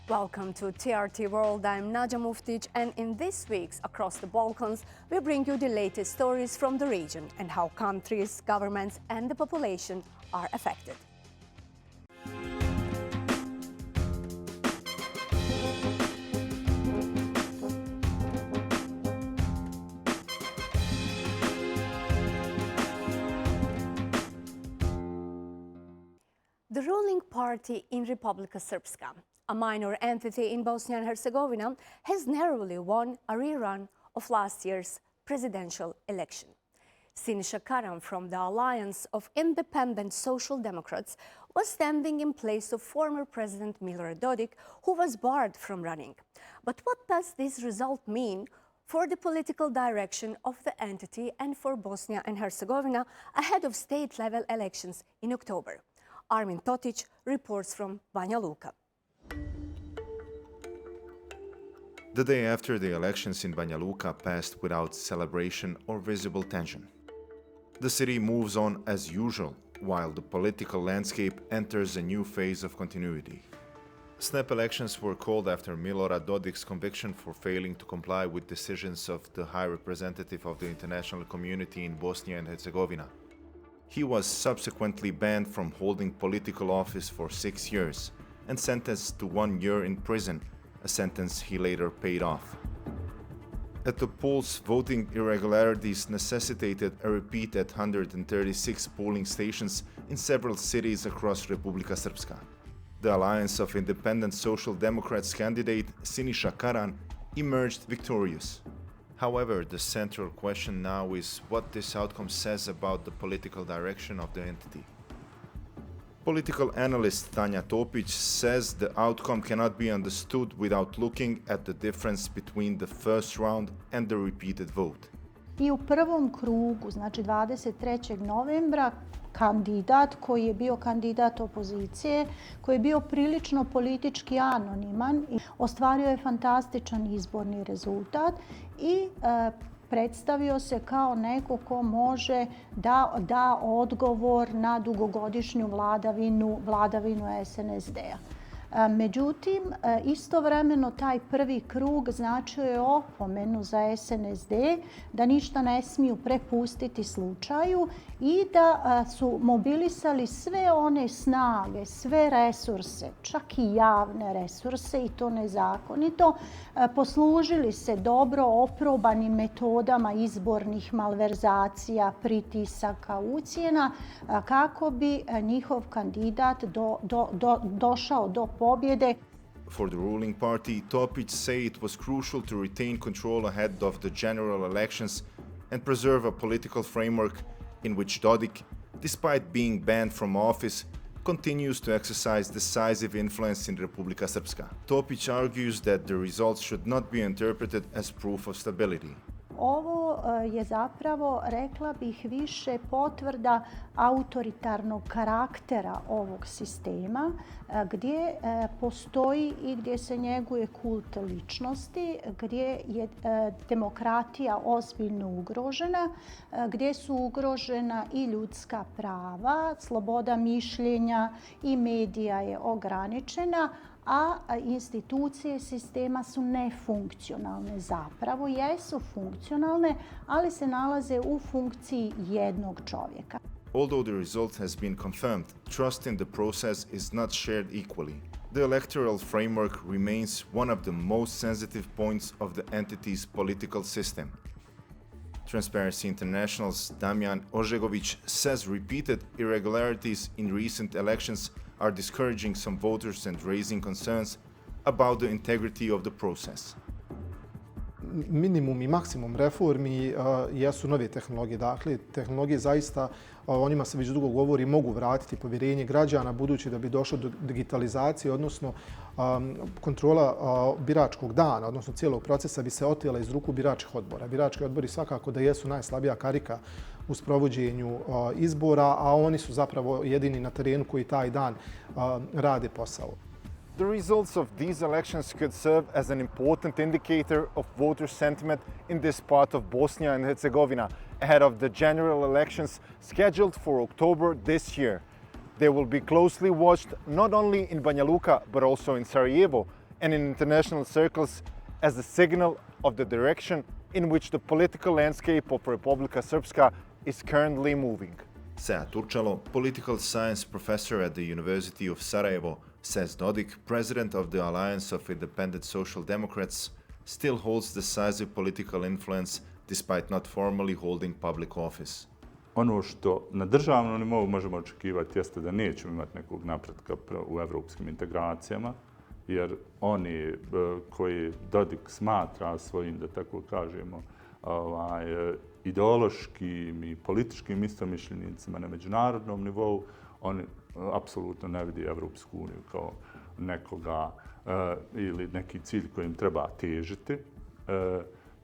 Welcome to TRT World. I'm Nadja Muftic, and in this week's Across the Balkans, we bring you the latest stories from the region and how countries, governments, and the population are affected. The ruling party in Republika Srpska, a minor entity in Bosnia and Herzegovina, has narrowly won a rerun of last year's presidential election. Sinisa Karan from the Alliance of Independent Social Democrats was standing in place of former President Milorad Dodik, who was barred from running. But what does this result mean for the political direction of the entity and for Bosnia and Herzegovina ahead of state-level elections in October? Armin Totic reports from Banja Luka. The day after the elections in Banja Luka passed without celebration or visible tension. The city moves on as usual, while the political landscape enters a new phase of continuity. Snap elections were called after Milorad Dodik's conviction for failing to comply with decisions of the High Representative of the international community in Bosnia and Herzegovina. He was subsequently banned from holding political office for 6 years and sentenced to 1 year in prison, a sentence he later paid off. At the polls, voting irregularities necessitated a repeat at 136 polling stations in several cities across Republika Srpska. The Alliance of Independent Social Democrats candidate Sinisa Karan emerged victorious. However, the central question now is what this outcome says about the political direction of the entity. Political analyst Tanja Topić says the outcome cannot be understood without looking at the difference between the first round and the repeated vote. I u prvom krugu, znači 23. novembra, kandidat koji je bio kandidat opozicije, koji je bio prilično politički anoniman, ostvario je fantastičan izborni rezultat i predstavio se kao neko ko može da odgovor na dugogodišnju vladavinu SNSD-a. Međutim, istovremeno taj prvi krug značio je opomenu za SNSD da ništa ne smiju prepustiti slučaju i da su mobilisali sve one snage, sve resurse, čak i javne resurse i to nezakonito, poslužili se dobro oprobanim metodama izbornih malverzacija, pritisaka, ucjena kako bi njihov kandidat došao do pobjede. For the ruling party, Topić say it was crucial to retain control ahead of the general elections and preserve a political framework in which Dodik, despite being banned from office, continues to exercise decisive influence in Republika Srpska. Topić argues that the results should not be interpreted as proof of stability. Ovo je zapravo, rekla bih, više potvrda autoritarnog karaktera ovog sistema gdje postoji i gdje se njeguje kult ličnosti, gdje je demokratija ozbiljno ugrožena, gdje su ugrožena i ljudska prava, sloboda mišljenja i medija je ograničena, a institucije sistema su nefunkcionalne. Zapravo jesu funkcionalne, ali se nalaze u funkciji jednog čovjeka. Although the result has been confirmed, trust in the process is not shared equally. The electoral framework remains one of the most sensitive points of the entity's political system. Transparency International's Damjan Ožegović says repeated irregularities in recent elections are discouraging some voters and raising concerns about the integrity of the process. Minimum i maksimum reformi jesu nove tehnologije. Dakle, tehnologije zaista, o njima se već dugo govori, mogu vratiti povjerenje građana budući da bi došlo do digitalizacije, odnosno kontrola biračkog dana, odnosno cijelog procesa bi se otela iz ruku biračkih odbora. Birački odbori svakako da jesu najslabija karika u sprovođenju izbora, a oni su zapravo jedini na terenu koji taj dan rade posao. The results of these elections could serve as an important indicator of voter sentiment in this part of Bosnia and Herzegovina ahead of the general elections scheduled for October this year. They will be closely watched not only in Banja Luka but also in Sarajevo, and in international circles as a signal of the direction in which the political landscape of Republika Srpska is currently moving. Sead Turčalo, political science professor at the University of Sarajevo, says Dodik, president of the Alliance of Independent Social Democrats, still holds decisive political influence despite not formally holding public office. Ono što na državnom nivou možemo očekivati jeste da nećemo imati nekog napretka u evropskim integracijama, jer oni koji Dodik smatra svojim, da tako kažemo, ideološkim i političkim istomišljenicima na međunarodnom nivou, oni apsolutno ne vidi Evropsku uniju kao nekoga ili neki cilj kojim treba težiti,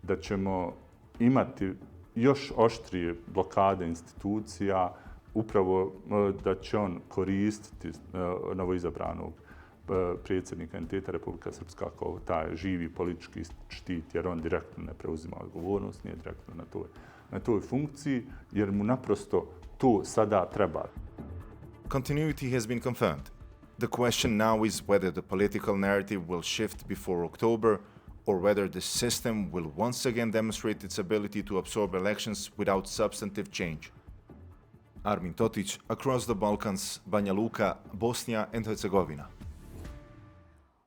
da ćemo imati još oštrije blokade institucija, upravo da će on koristiti novoizabranog predsjednika entiteta Republika Srpska kao taj živi politički štit, jer on direktno ne preuzima odgovornost, nije direktno na toj funkciji, jer mu naprosto to sada treba. Continuity has been confirmed. The question now is whether the political narrative will shift before October or whether the system will once again demonstrate its ability to absorb elections without substantive change. Armin Totić, Across the Balkans, Banja Luka, Bosnia and Herzegovina.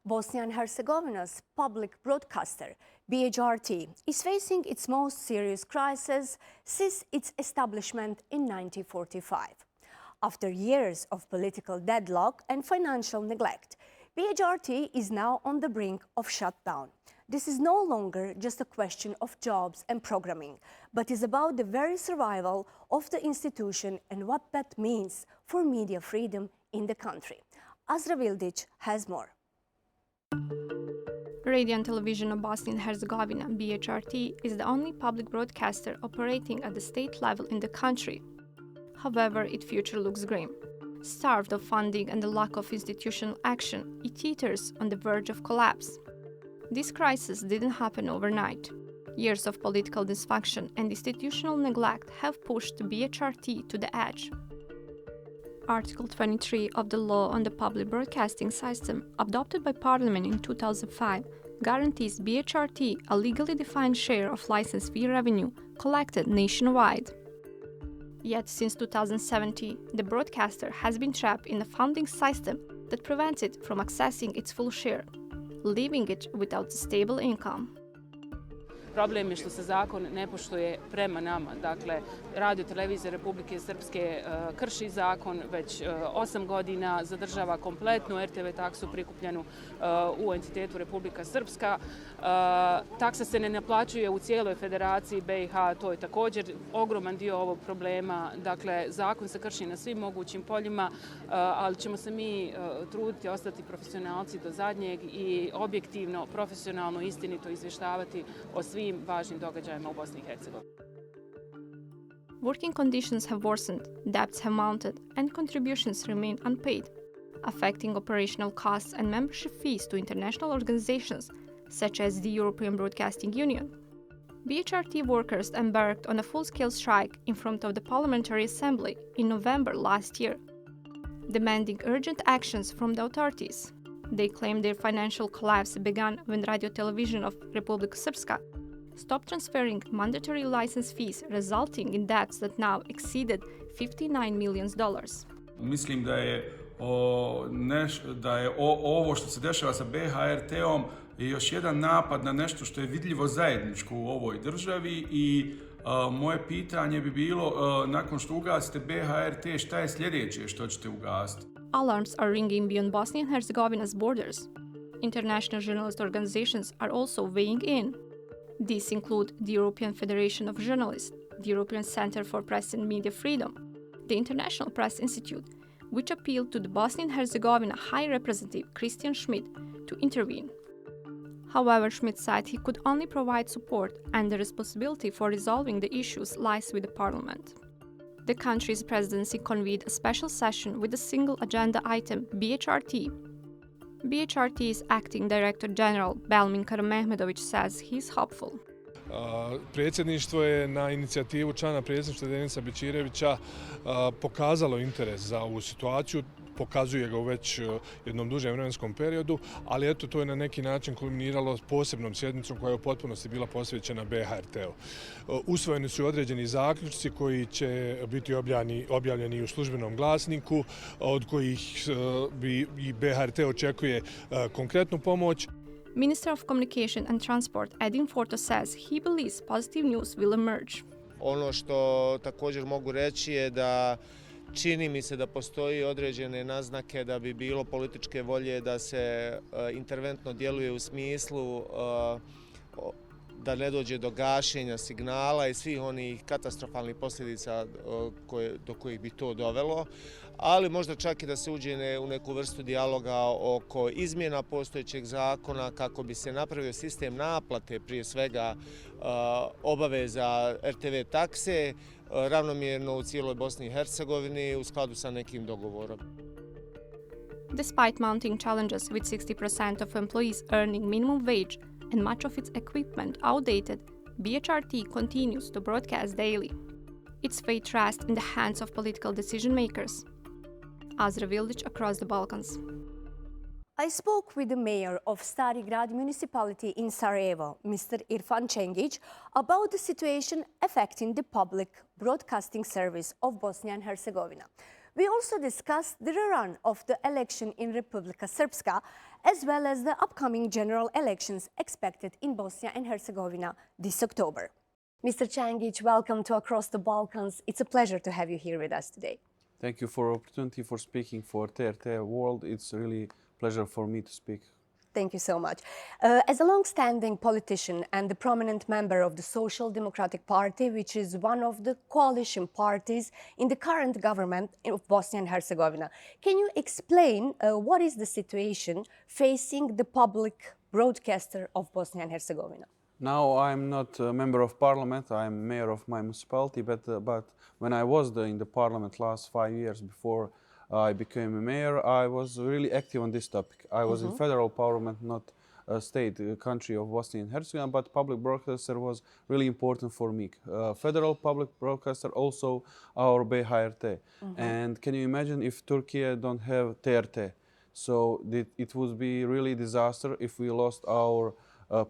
Bosnia and Herzegovina's public broadcaster, BHRT, is facing its most serious crisis since its establishment in 1945. After years of political deadlock and financial neglect, BHRT is now on the brink of shutdown. This is no longer just a question of jobs and programming, but is about the very survival of the institution and what that means for media freedom in the country. Azra Vildic has more. Radio and Television of Bosnia and Herzegovina, BHRT, is the only public broadcaster operating at the state level in the country. However, its future looks grim. Starved of funding and the lack of institutional action, it teeters on the verge of collapse. This crisis didn't happen overnight. Years of political dysfunction and institutional neglect have pushed BHRT to the edge. Article 23 of the law on the public broadcasting system, adopted by Parliament in 2005, guarantees BHRT a legally defined share of license fee revenue collected nationwide. Yet since 2017, the broadcaster has been trapped in a funding system that prevents it from accessing its full share, leaving it without a stable income. Problem je što se zakon ne poštuje prema nama. Dakle, Radio televizija Republike Srpske krši zakon već 8 godina, zadržava kompletnu RTV taksu prikupljenu u entitetu Republika Srpska. Taksa se ne naplaćuje u cijeloj federaciji BiH, to je također ogroman dio ovog problema. Dakle, zakon se krši na svim mogućim poljima, ali ćemo se mi truditi ostati profesionalci do zadnjeg i objektivno, profesionalno, istinito izvještavati o svim važnim događajima u Bosni i Hercegovini. Working conditions have worsened, debts have mounted, and contributions remain unpaid, affecting operational costs and membership fees to international organizations such as the European Broadcasting Union. BHRT workers embarked on a full-scale strike in front of the Parliamentary Assembly in November last year, demanding urgent actions from the authorities. They claim their financial collapse began when Radio Television of Republika Srpska stopped transferring mandatory license fees, resulting in debts that now exceeded $59 million. Mislim da je ovo što se dešava sa BHRT-om je još jedan napad na nešto što je vidljivo zajedničko u ovoj državi i moje pitanje bi bilo, nakon što ugasite BHRT, šta je sljedeće što ćete ugasiti? Alarms are ringing beyond Bosnia and Herzegovina's borders. International journalist organizations are also weighing in. These include the European Federation of Journalists, the European Center for Press and Media Freedom, the International Press Institute, which appealed to the Bosnia and Herzegovina High Representative Christian Schmidt to intervene. However, Schmidt said he could only provide support and the responsibility for resolving the issues lies with the parliament. The country's presidency convened a special session with a single agenda item, BHRT. BHRT's acting director general Belmin Karamehmedović says he's hopeful. Predsjedništvo je na inicijativu člana predsjedništva Denisa Bećirevića pokazalo interes za ovu situaciju. pokazuje ga u već jednom dužem vremenskom periodu, ali eto to je na neki način kulminiralo posebnom sjednicom koja je u potpunosti bila posvećena BHRT-u. Usvojeni su određeni zaključci koji će biti objavljeni u službenom glasniku, od kojih i BHRT očekuje konkretnu pomoć. Minister of Communication and Transport Edin Forto says he believes positive news will emerge. Ono što također mogu reći je da čini mi se da postoji određene naznake da bi bilo političke volje da se interventno djeluje u smislu da ne dođe do gašenja signala i svih onih katastrofalnih posljedica do kojih bi to dovelo, ali možda čak i da se uđe u neku vrstu dijaloga oko izmjena postojećeg zakona kako bi se napravio sistem naplate, prije svega obaveza RTV takse, ravnomjerno u cijeloj Bosni i Hercegovini u skladu sa nekim dogovorom. Despite mounting challenges with 60% of employees earning minimum wage and much of its equipment outdated, BHRT continues to broadcast daily. Its fate rests in the hands of political decision makers. Azra Vildic, Across the Balkans. I spoke with the mayor of Stari Grad municipality in Sarajevo, Mr. Irfan Cengic, about the situation affecting the public broadcasting service of Bosnia and Herzegovina. We also discussed the rerun of the election in Republika Srpska, as well as the upcoming general elections expected in Bosnia and Herzegovina this October. Mr. Cengic, welcome to Across the Balkans. It's a pleasure to have you here with us today. Thank you for the opportunity for speaking for TRT World. It's really a pleasure for me to speak. Thank you so much. As a long-standing politician and a prominent member of the Social Democratic Party, which is one of the coalition parties in the current government of Bosnia and Herzegovina, can you explain what is the situation facing the public broadcaster of Bosnia and Herzegovina? Now I'm not a member of parliament, I'm mayor of my municipality, but when I was in the parliament last 5 years before I became a mayor, I was really active on this topic. I was in federal parliament, not a state country of Bosnia and Herzegovina, but public broadcaster was really important for me. Federal public broadcaster, also our BHRT. And can you imagine if Turkey don't have TRT? So it would be really disaster if we lost our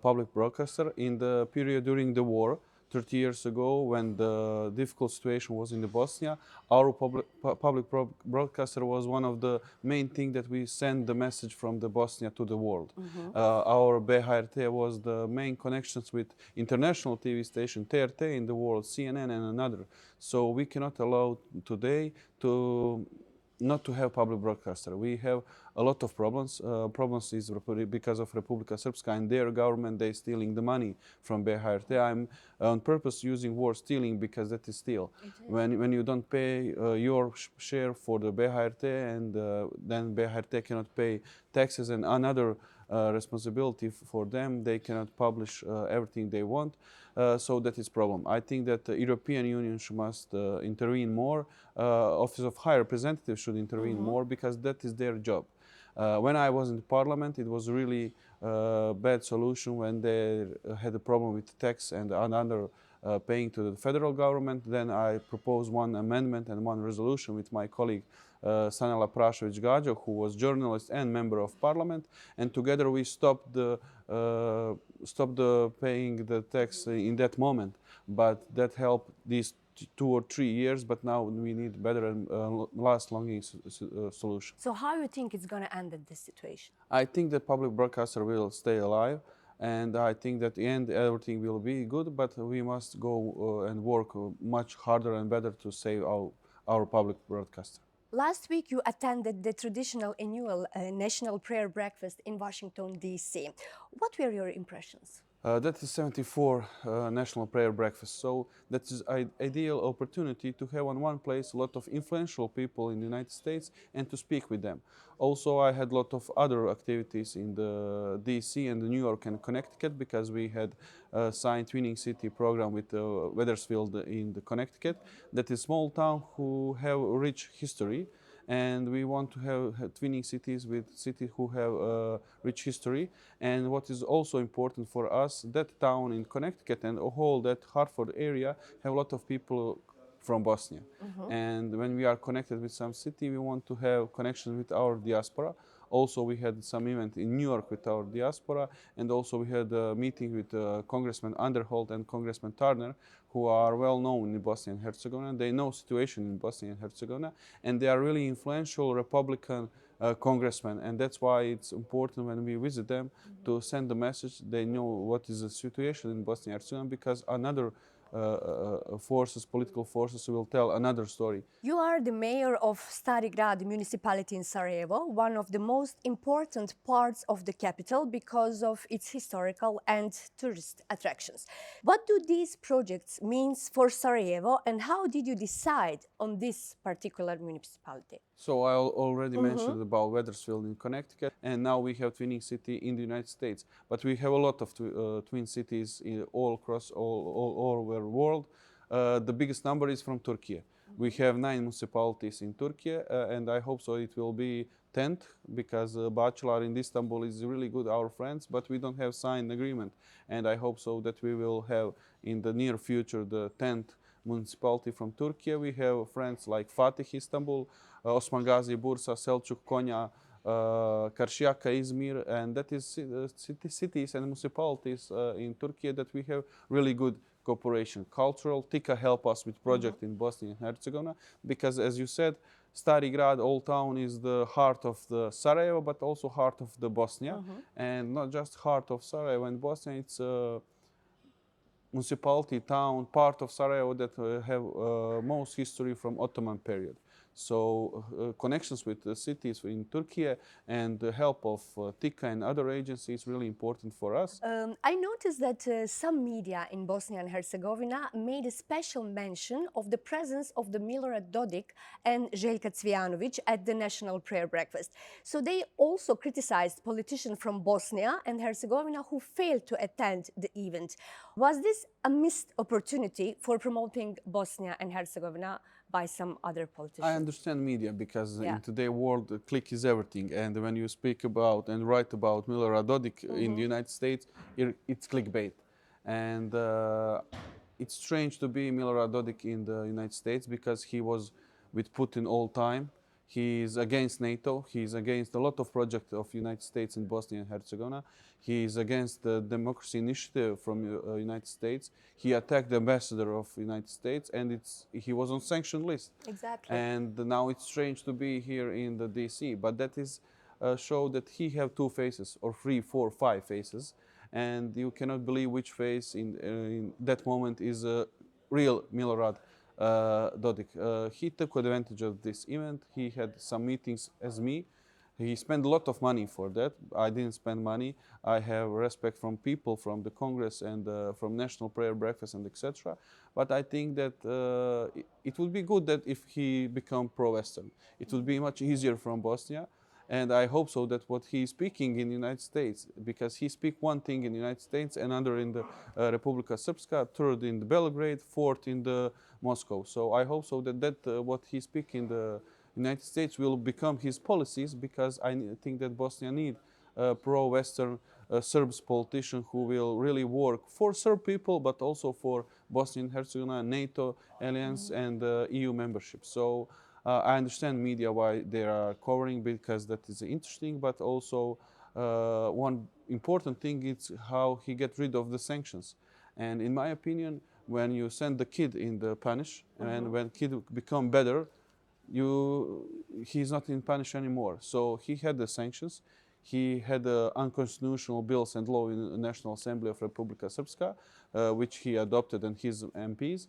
public broadcaster in the period during the war. 30 years ago, when the difficult situation was in the Bosnia, our public broadcaster was one of the main things that we send the message from the Bosnia to the world. Our BHRT was the main connections with international TV station TRT in the world, CNN and another. So we cannot allow today not to have public broadcaster. We have a lot of problems. Problems is because of Republika Srpska and their government. They stealing the money from BHRT. I'm on purpose using word stealing because that is steal. When you don't pay your share for the BHRT and then BHRT cannot pay taxes and another responsibility for them, they cannot publish everything they want. So that is problem. I think that the European Union must intervene more. Office of High Representative should intervene more because that is their job. When I was in the parliament, it was really bad solution when they had a problem with tax and another paying to the federal government. Then I proposed one amendment and one resolution with my colleague Sanela Prašević-Gađo, who was journalist and member of parliament, and together we stopped the paying the tax in that moment. But that helped these 2 or 3 years, but now we need better and last-lasting solution. So how do you think it's going to end in this situation? I think the public broadcaster will stay alive, and I think that at the end everything will be good, but we must go and work much harder and better to save our public broadcaster. Last week, you attended the traditional annual National Prayer Breakfast in Washington, D.C. What were your impressions? That is 74 National Prayer Breakfast. So that is an ideal opportunity to have on one place a lot of influential people in the United States and to speak with them. Also, I had a lot of other activities in the DC and the New York and Connecticut because we had signed Twinning City program with Wethersfield in the Connecticut. That is a small town who have rich history. And we want to have twinning cities with cities who have rich history. And what is also important for us, that town in Connecticut and whole that Hartford area have a lot of people from Bosnia. And when we are connected with some city, we want to have connections with our diaspora. Also, we had some event in New York with our diaspora, and also we had a meeting with Congressman Underholt and Congressman Turner, who are well known in Bosnia and Herzegovina. They know situation in Bosnia and Herzegovina, and they are really influential Republican congressmen, and that's why it's important when we visit them to send the message. They know what is the situation in Bosnia and Herzegovina, because another forces, political forces, will tell another story. You are the mayor of Stari Grad municipality in Sarajevo, one of the most important parts of the capital because of its historical and tourist attractions. What do these projects mean for Sarajevo, and how did you decide on this particular municipality? So I already mentioned about Wethersfield in Connecticut, and now we have twinning city in the United States. But we have a lot of twin cities all across all over the world. The biggest number is from Turkey. We have 9 municipalities in Turkey, and I hope so it will be 10th, because BHRT in Istanbul is really good, our friends, but we don't have signed agreement. And I hope so that we will have in the near future the 10th municipality from Turkey. We have friends like Fatih Istanbul, Osman Gazi, Bursa, Selçuk, Konya, Karşıyaka, Izmir, and that is cities and municipalities in Turkey that we have really good cooperation. Cultural, TICA help us with project in Bosnia and Herzegovina, because as you said, Stari Grad, Old Town, is the heart of the Sarajevo, but also heart of the Bosnia, and not just heart of Sarajevo and Bosnia, it's a municipality, town, part of Sarajevo that have most history from Ottoman period. So connections with the cities in Turkey and the help of TICA and other agencies is really important for us. I noticed that some media in Bosnia and Herzegovina made a special mention of the presence of the Milorad Dodik and Željka Cvijanović at the National Prayer Breakfast. So they also criticized politicians from Bosnia and Herzegovina who failed to attend the event. Was this a missed opportunity for promoting Bosnia and Herzegovina by some other politicians? I understand media, because in today's world, click is everything. And when you speak about and write about Milorad Dodik in the United States, it's clickbait. And it's strange to be Milorad Dodik in the United States, because he was with Putin all time. He is against NATO. He is against a lot of projects of United States in Bosnia and Herzegovina. He is against the democracy initiative from United States. He attacked the ambassador of United States, and he was on sanctioned list. Exactly. And now it's strange to be here in the DC, but that is show that he have 2 faces, or 3, 4, 5 faces, and you cannot believe which face in that moment is a real Milorad Dodik. He took advantage of this event. He had some meetings as me. He spent a lot of money for that. I didn't spend money. I have respect from people from the Congress and from National Prayer Breakfast and etc. But I think that it would be good that if he become pro-Western. It would be much easier from Bosnia. And I hope so that what he is speaking in the United States, because he speak one thing in the United States, another in the Republika Srpska, third in the Belgrade, fourth in the Moscow. So I hope so that what he speak in the United States will become his policies, because I think that Bosnia need pro-Western Serbs politician who will really work for Serb people, but also for Bosnia and Herzegovina, NATO alliance, and EU membership. So I understand media why they are covering, because that is interesting, but also one important thing is how he get rid of the sanctions. And in my opinion, when you send the kid in the punish, and when kid become better, he's not in punish anymore. So he had the sanctions. He had unconstitutional bills and law in the National Assembly of Republika Srpska, which he adopted and his MPs.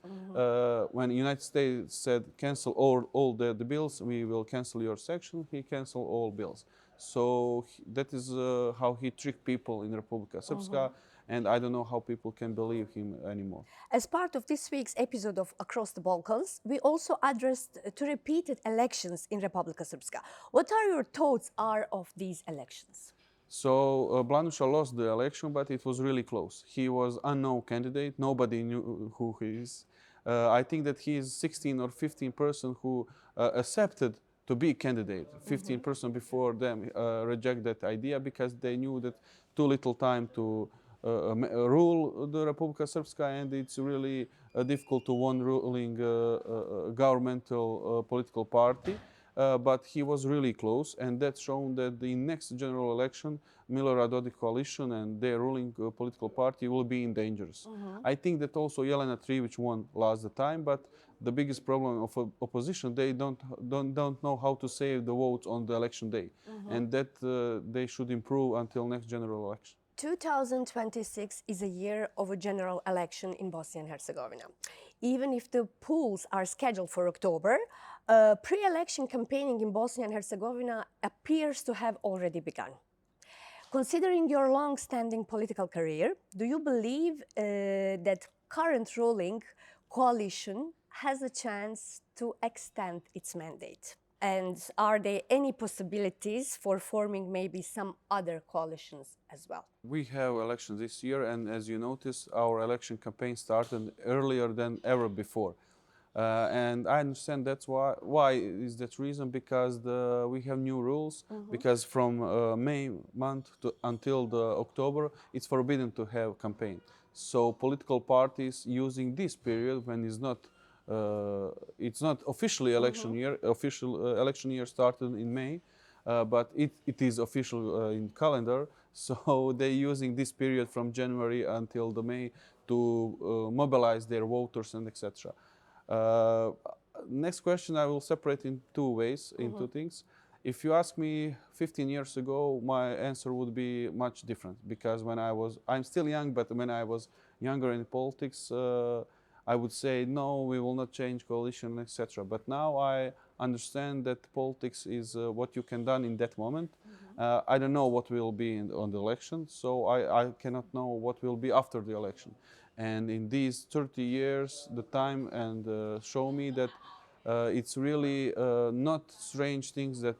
When the United States said cancel all the bills, we will cancel your section, he canceled all bills. So that is how he tricked people in Republika Srpska. And I don't know how people can believe him anymore. As part of this week's episode of Across the Balkans, we also addressed to repeated elections in Republika Srpska. What are your thoughts of these elections? So Blanuša lost the election, but it was really close. He was unknown candidate. Nobody knew who he is. I think that he is 16 or 15 person who accepted to be candidate. 15% before them reject that idea, because they knew that too little time to rule the Republika Srpska, and it's really difficult to one ruling governmental political party. But he was really close, and that's shown that the next general election, Milorad coalition and their ruling political party will be in danger. I think that also Jelena Trivić won last the time, but the biggest problem of opposition, they don't know how to save the votes on the election day, and that they should improve until next general election. 2026 is a year of a general election in Bosnia and Herzegovina. Even if the polls are scheduled for October, pre-election campaigning in Bosnia and Herzegovina appears to have already begun. Considering your long-standing political career, do you believe that current ruling coalition has a chance to extend its mandate? And are there any possibilities for forming maybe some other coalitions as well? We have elections this year, and as you notice, our election campaign started earlier than ever before. And I understand that's why is that reason, because we have new rules, because from May month until the October, it's forbidden to have campaign. So political parties using this period when it's not officially election year. Official election year started in May, but it is official in calendar. So they're using this period from January until the May to mobilize their voters and etc. Next question I will separate in two ways, in two things. If you ask me 15 years ago, my answer would be much different, because I'm still young, but when I was younger in politics, I would say, no, we will not change coalition, etc. But now I understand that politics is what you can do in that moment. I don't know what will be on the election, so I cannot know what will be after the election. And in these 30 years, the time and show me that it's really not strange things that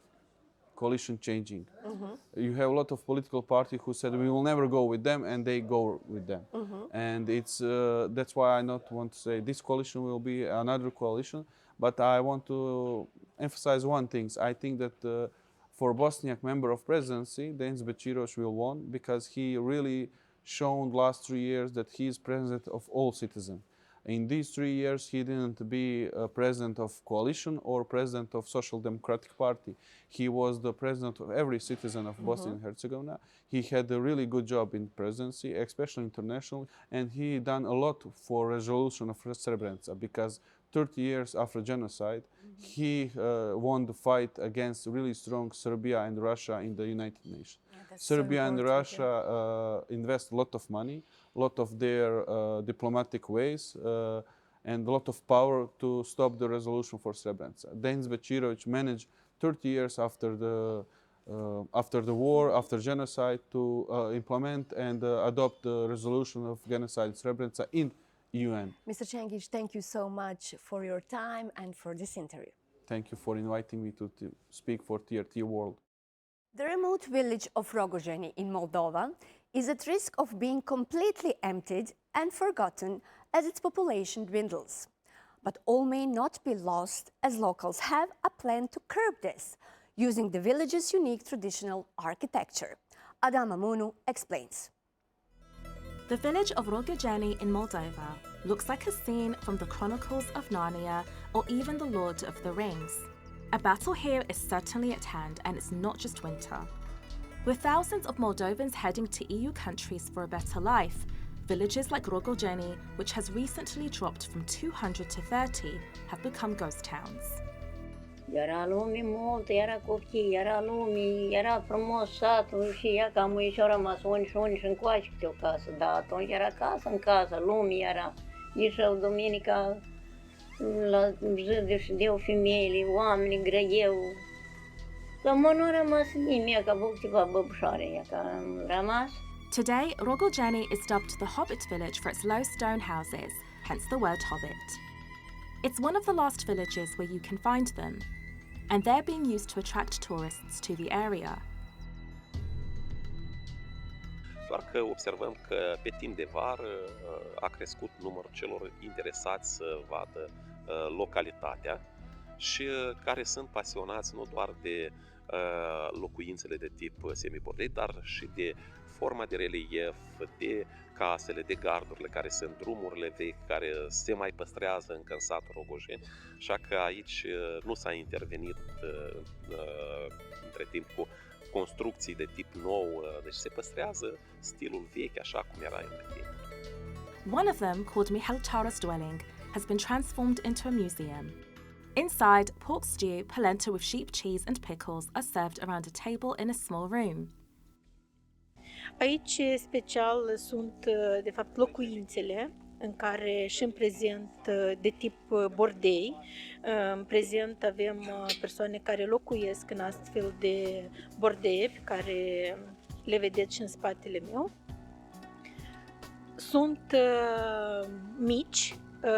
coalition changing. You have a lot of political parties who said we will never go with them, and they go with them. And that's why I not want to say this coalition will be another coalition, but I want to emphasize one thing. I think that for Bosniak member of presidency, Denis Bečirović will win, because he really shown last 3 years that he is president of all citizens. In these 3 years, he didn't be president of coalition or president of Social Democratic Party. He was the president of every citizen of Bosnia and Herzegovina. He had a really good job in presidency, especially international, and he done a lot for resolution of Srebrenica, because 30 years after genocide, he won the fight against really strong Serbia and Russia in the United Nations. Serbia and Russia invest a lot of money, a lot of their diplomatic ways, and a lot of power to stop the resolution for Srebrenica. Denis Bečirović managed 30 years after the war, after genocide, to implement and adopt the resolution of genocide in Srebrenica in UN. Mr. Cengic, thank you so much for your time and for this interview. Thank you for inviting me to speak for TRT World. The remote village of Rogozheni in Moldova is at risk of being completely emptied and forgotten as its population dwindles. But all may not be lost, as locals have a plan to curb this, using the village's unique traditional architecture. Adama Munu explains. The village of Rogozheni in Moldova looks like a scene from the Chronicles of Narnia or even the Lord of the Rings. A battle here is certainly at hand, and it's not just winter. With thousands of Moldovans heading to EU countries for a better life, villages like Rogozheni, which has recently dropped from 200 to 30, have become ghost towns. Era lume mult, era copii, era lume, era frumos satul și ea ca muișor a rămas uni și încoace câte o casă, dar atunci era casă în casă, lume era. Ieșeau duminica la zi deșteau femeile, oamenii grăiau. Că mă nu a rămas nimic, ca câteva băbușoare, ca am rămas. Today, Rogozheni is dubbed the Hobbit village for its low stone houses, hence the word Hobbit. It's one of the last villages where you can find them, and they're being used to attract tourists to the area. Doar că observăm că pe timp de vară a crescut numărul celor interesați să vadă localitatea și care sunt pasionați nu doar de locuințele de tip semibordei, dar și de forma de relief, de casele, de gardurile care sunt drumurile vechi, care se mai păstrează încă în satul Rogojeni, așa că aici nu s-a intervenit între timp cu construcții de tip nou, deci se păstrează stilul vechi așa cum era în timp. One of them, called Mihail Chara's dwelling, has been transformed into a museum. Inside, pork stew, polenta with sheep cheese and pickles are served around a table in a small room. Aici, special, sunt, de fapt, locuințele în care și în prezent de tip bordei. În prezent avem persoane care locuiesc în astfel de bordee pe care le vedeți și în spatele meu. Sunt mici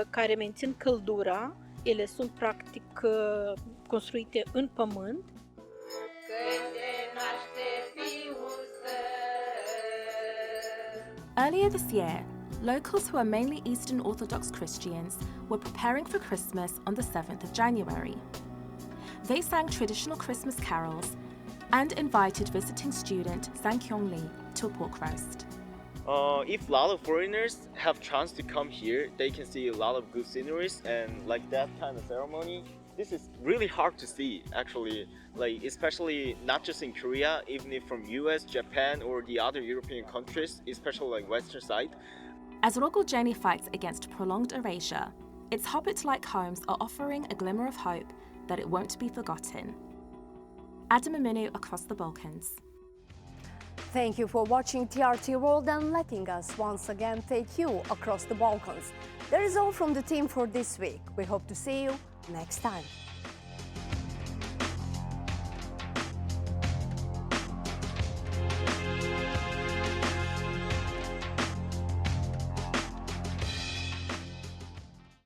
care mențin căldura. Ele sunt practic construite în pământ. Earlier this year, locals who are mainly Eastern Orthodox Christians were preparing for Christmas on the 7th of January. They sang traditional Christmas carols and invited visiting student Sang Kyung Lee to a pork roast. If a lot of foreigners have chance to come here, they can see a lot of good sceneries, and like that kind of ceremony, this is really hard to see actually, like especially not just in Korea, even if from US, Japan or the other European countries, especially like western side. As Rogojeni fights against prolonged erasure, its hobbit-like homes are offering a glimmer of hope that it won't be forgotten. Adam Aminu, Across the Balkans. Thank you for watching TRT World and letting us once again take you across the Balkans. That is all from the team for this week. We hope to see you next time.